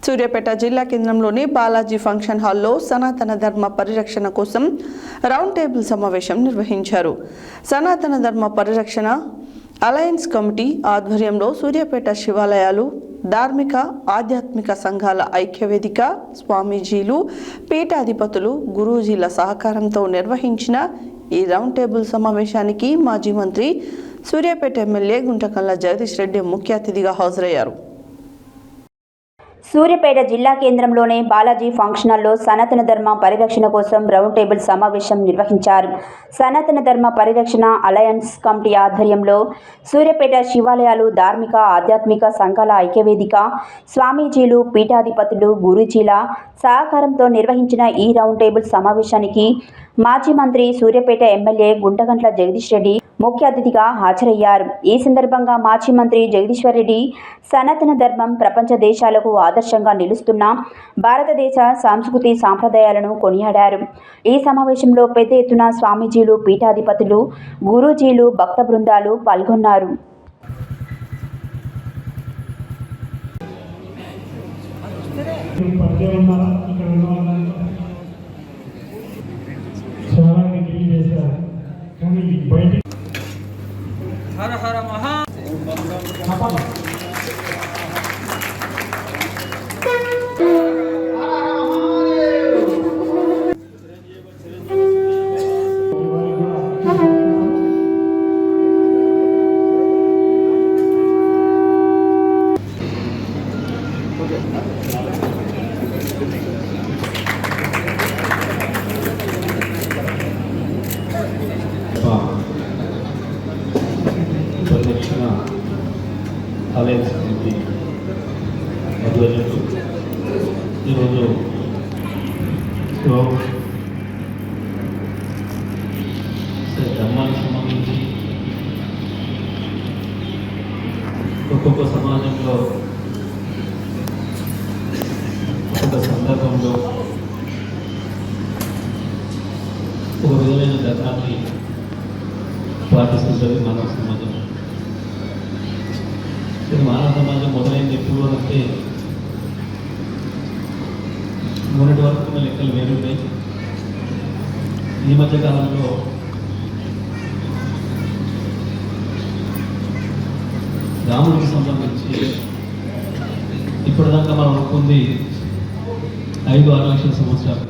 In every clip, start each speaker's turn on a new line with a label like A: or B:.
A: సూర్యాపేట జిల్లా కేంద్రంలోని బాలాజీ ఫంక్షన్ హాల్లో సనాతన ధర్మ పరిరక్షణ కోసం రౌండ్ టేబుల్ సమావేశం నిర్వహించారు. సనాతన ధర్మ పరిరక్షణ అలయన్స్ కమిటీ ఆధ్వర్యంలో సూర్యాపేట శివాలయాలు, ధార్మిక ఆధ్యాత్మిక సంఘాల ఐక్యవేదిక, స్వామీజీలు, పీఠాధిపతులు, గురూజీల సహకారంతో నిర్వహించిన ఈ రౌండ్ టేబుల్ సమావేశానికి మాజీ మంత్రి సూర్యాపేట ఎమ్మెల్యే గుంటకల్ల జగదీష్ రెడ్డి ముఖ్య అతిథిగా హాజరయ్యారు.
B: సూర్యాపేట జిల్లా కేంద్రంలోని బాలాజీ ఫంక్షన్ హాల్లో సనాతన ధర్మ పరిరక్షణ కోసం రౌండ్ టేబుల్ సమావేశం నిర్వహించారు. సనాతన ధర్మ పరిరక్షణ అలయన్స్ కమిటీ ఆధ్వర్యంలో సూర్యాపేట శివాలయాలు, ధార్మిక ఆధ్యాత్మిక సంఘాల ఐక్యవేదిక, స్వామీజీలు, పీఠాధిపతులు, గురూజీల సహకారంతో నిర్వహించిన ఈ రౌండ్ టేబుల్ సమావేశానికి మాజీ మంత్రి సూర్యాపేట ఎమ్మెల్యే గుంటగంట్ల జగదీష్ రెడ్డి ముఖ్య అతిథిగా హాజరయ్యారు. ఈ సందర్భంగా మాజీ మంత్రి జగదీశ్వర్ రెడ్డి సనాతన ధర్మం ప్రపంచ దేశాలకు ఆదర్శంగా నిలుస్తున్న భారతదేశ సంస్కృతి సాంప్రదాయాలను కొనియాడారు. ఈ సమావేశంలో పెద్ద ఎత్తున స్వామీజీలు, పీఠాధిపతులు, గురూజీలు, భక్త బృందాలు పాల్గొన్నారు.
C: హర హర మహా
D: పరిరక్షణ అలయన్స్ కమిటీ ఆధ్వర్యంలో ఈరోజు ధర్మానికి సంబంధించి ఒక్కొక్క సమాజంలో ఒక సందర్భంలో ఒక విధమైన ధర్మాన్ని పాటిస్తుంటుంది మానవ సమాజం. మానవ సమాజం మొదలైంది ఎప్పుడు అంటే మొన్నటి వరకు ఉన్న లెక్కలు వేరున్నాయి. ఈ మధ్యకాలంలో రాముడికి సంబంధించి ఇప్పటిదాకా మనం అనుకుంది 5-6 లక్షల సంవత్సరాలు.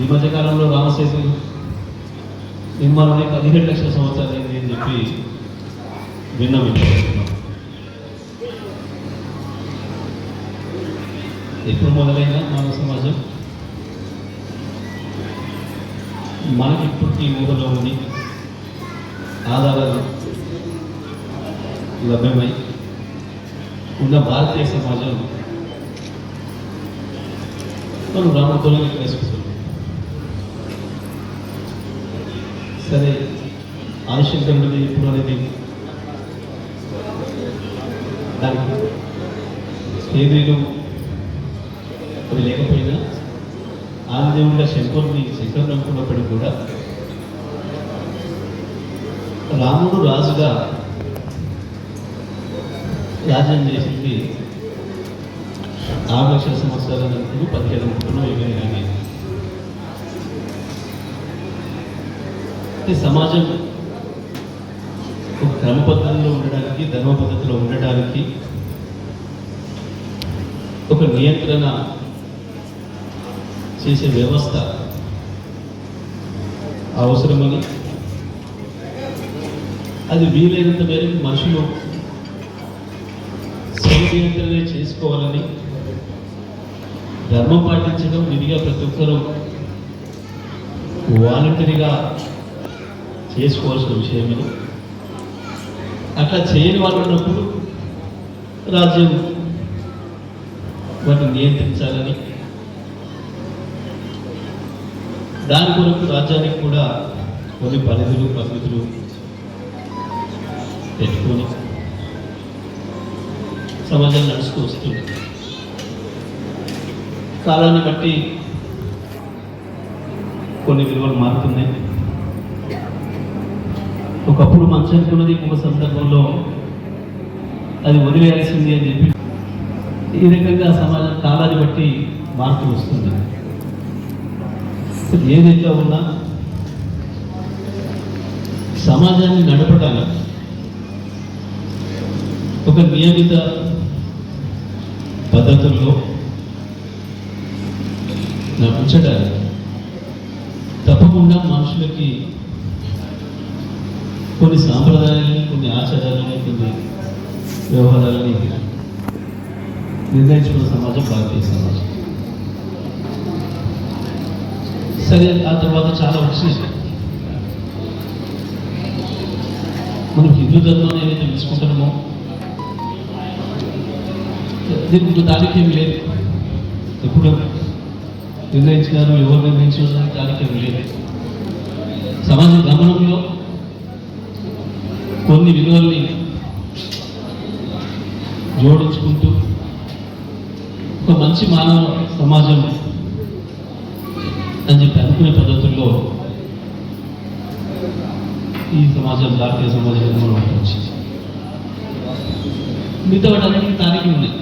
D: ఈ మధ్యకాలంలో రామసేతు నిర్మాణం 17 లక్షల సంవత్సరాలు అయింది అని చెప్పి విన్నవించుకుంటున్నాం. ఎప్పుడు మొదలైన మానవ సమాజం మనకి ఇప్పటికీ ఊహలో ఉండి ఆధారాలు లభ్యమై ఉన్న భారతీయ సమాజం మనం రాముడితోనే విశ్వసిస్తున్నాం. సరే, ఆదిశంకరుడిది ఇప్పుడు అనేది దానికి స్నేహితులు అవి లేకపోయినా ఆదిదేవుడిగా శంకరుని అనుకున్నప్పటికీ కూడా రాముడు రాజుగా రాజ్యం చేసింది 6 లక్షల సంవత్సరాల నుండి 17 అనుకుంటున్నాం. ఏమైనా కానీ సమాజం ఒక క్రమ పద్ధతిలో ఉండడానికి, ధర్మ పద్ధతిలో ఉండడానికి ఒక నియంత్రణ చేసే వ్యవస్థ అవసరమని, అది వీలైనంత మేరకు మనుషులు స్వ నియంత్రణ చేసుకోవాలని, ధర్మం పాటించడం విధిగా ప్రతి ఒక్కరూ వాలంటరీగా చేసుకోవాల్సిన విషయమని, అట్లా చేయని వాళ్ళు ఉన్నప్పుడు రాజ్యం వాటిని నియంత్రించాలని, దాని కొరకు రాజ్యానికి కూడా కొన్ని పరిధులు, పరిమితులు పెట్టుకొని సమాజం నడుస్తూ వస్తుంది. కాలాన్ని బట్టి కొన్ని విలువలు మారుతున్నాయి. ఒకప్పుడు మంచి అనుకున్నది ఇంకొక సందర్భంలో అది వదిలేయాల్సింది అని చెప్పి ఈ రకంగా సమాజం కాలాన్ని బట్టి మార్పు వస్తుంది. ఏదైతే ఉన్నా సమాజాన్ని నడపడానికి ఒక నియమిత పద్ధతుల్లో నడిపించడానికి తప్పకుండా మనుషులకి కొన్ని సాంప్రదాయాలని, కొన్ని ఆచారాలని, కొన్ని వ్యవహారాలని నిర్ణయించుకున్న సమాజం భారతీయ సమాజం. సరే, ఆ తర్వాత చాలా వచ్చినాయి. మనం హిందూ ధర్మాన్ని ఏదైతే తెలుసుకుంటున్నామో దీనికి దానికి ఏమి లేదు. ఎప్పుడు నిర్ణయించినారు, ఎవరు నిర్ణయించిన దానికి ఏమి లేదు. సమాజ గమనంలో కొన్ని విలువల్ని జోడించుకుంటూ ఒక మంచి మానవ సమాజం అని చెప్పి అనుకునే పద్ధతుల్లో ఈ సమాజం, భారతీయ సమాజం మనం వచ్చింది. మిగతా వాటి అన్నింటికి తారీఖులు ఉన్నాయి.